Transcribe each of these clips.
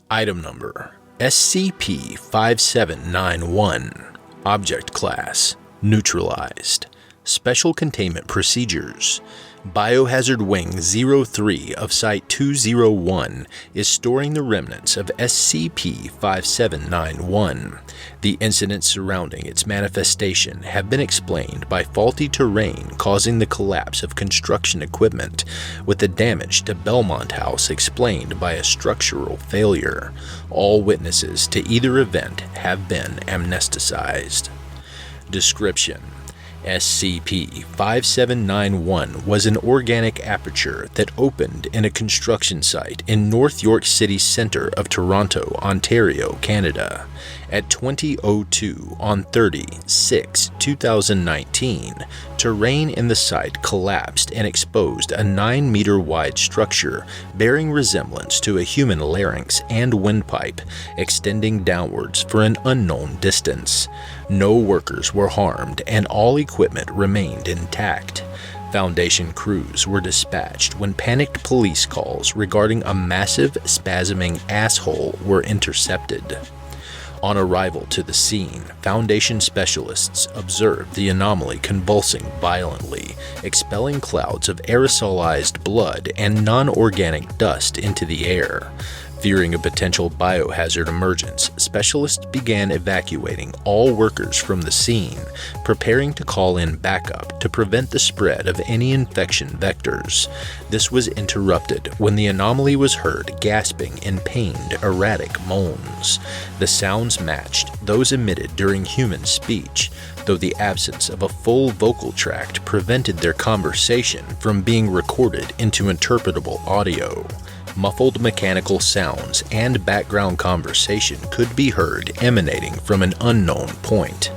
Item Number SCP-5791. Object Class Neutralized. Special Containment Procedures. Biohazard Wing 03 of Site-201 is storing the remnants of SCP-5791. The incidents surrounding its manifestation have been explained by faulty terrain causing the collapse of construction equipment, with the damage to Belmont House explained by a structural failure. All witnesses to either event have been amnesticized. Description: SCP-5791 was an organic aperture that opened in a construction site in North York City Centre of Toronto, Ontario, Canada. At 20:02 on 30/6/2019, terrain in the site collapsed and exposed a 9-meter wide structure bearing resemblance to a human larynx and windpipe, extending downwards for an unknown distance. No workers were harmed and all equipment remained intact. Foundation crews were dispatched when panicked police calls regarding a massive spasming asshole were intercepted. On arrival to the scene, Foundation specialists observed the anomaly convulsing violently, expelling clouds of aerosolized blood and non-organic dust into the air. Fearing a potential biohazard emergence, specialists began evacuating all workers from the scene, preparing to call in backup to prevent the spread of any infection vectors. This was interrupted when the anomaly was heard gasping in pained, erratic moans. The sounds matched those emitted during human speech, though the absence of a full vocal tract prevented their conversation from being recorded into interpretable audio. Muffled mechanical sounds and background conversation could be heard emanating from an unknown point.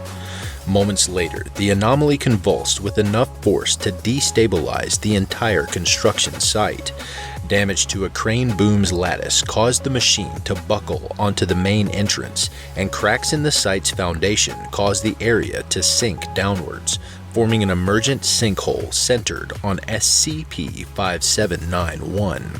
Moments later, the anomaly convulsed with enough force to destabilize the entire construction site. Damage to a crane boom's lattice caused the machine to buckle onto the main entrance, and cracks in the site's foundation caused the area to sink downwards, forming an emergent sinkhole centered on SCP-5791.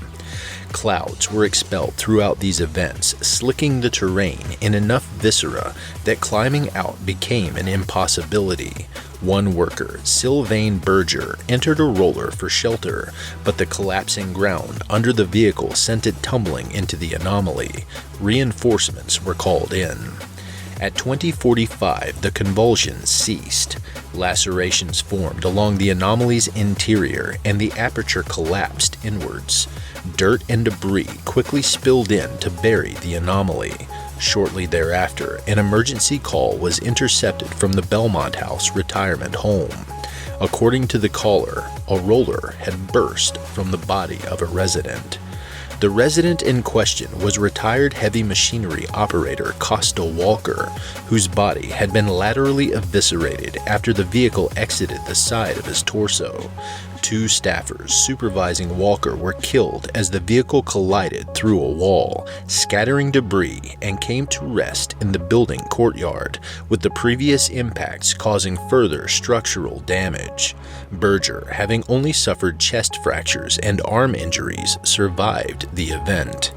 Clouds were expelled throughout these events, slicking the terrain in enough viscera that climbing out became an impossibility. One worker, Sylvain Berger, entered a roller for shelter, but the collapsing ground under the vehicle sent it tumbling into the anomaly. Reinforcements were called in. At 20:45, the convulsions ceased. Lacerations formed along the anomaly's interior, and the aperture collapsed inwards. Dirt and debris quickly spilled in to bury the anomaly. Shortly thereafter, an emergency call was intercepted from the Belmont House retirement home. According to the caller, a roller had burst from the body of a resident. The resident in question was retired heavy machinery operator Costa Walker, whose body had been laterally eviscerated after the vehicle exited the side of his torso. Two staffers supervising Walker were killed as the vehicle collided through a wall, scattering debris, and came to rest in the building courtyard, with the previous impacts causing further structural damage. Berger, having only suffered chest fractures and arm injuries, survived the event.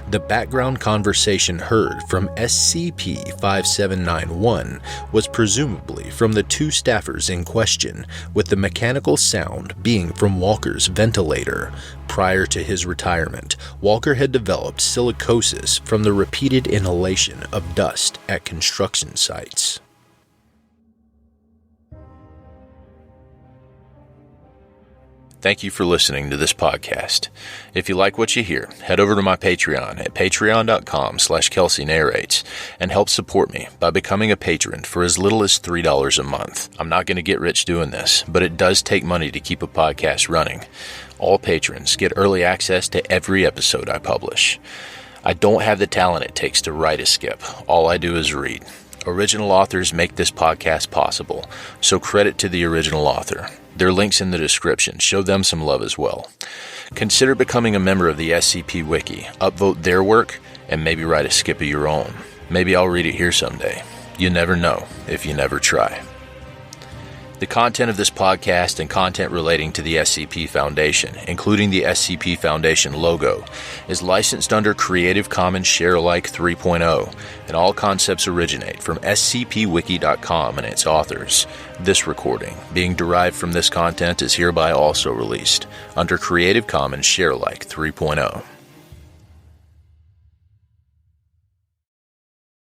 The background conversation heard from SCP-5791 was presumably from the two staffers in question, with the mechanical sound being from Walker's ventilator. Prior to his retirement, Walker had developed silicosis from the repeated inhalation of dust at construction sites. Thank you for listening to this podcast. If you like what you hear, head over to my Patreon at patreon.com/Kelsey Narrates and help support me by becoming a patron for as little as $3 a month. I'm not going to get rich doing this, but it does take money to keep a podcast running. All patrons get early access to every episode I publish. I don't have the talent it takes to write a skip. All I do is read. Original authors make this podcast possible, so credit to the original author. There are links in the description. Show them some love as well. Consider becoming a member of the SCP Wiki, upvote their work, and maybe write a skip of your own. Maybe I'll read it here someday. You never know if you never try. The content of this podcast and content relating to the SCP Foundation, including the SCP Foundation logo, is licensed under Creative Commons Sharealike 3.0, and all concepts originate from scpwiki.com and its authors. This recording, being derived from this content, is hereby also released under Creative Commons Sharealike 3.0.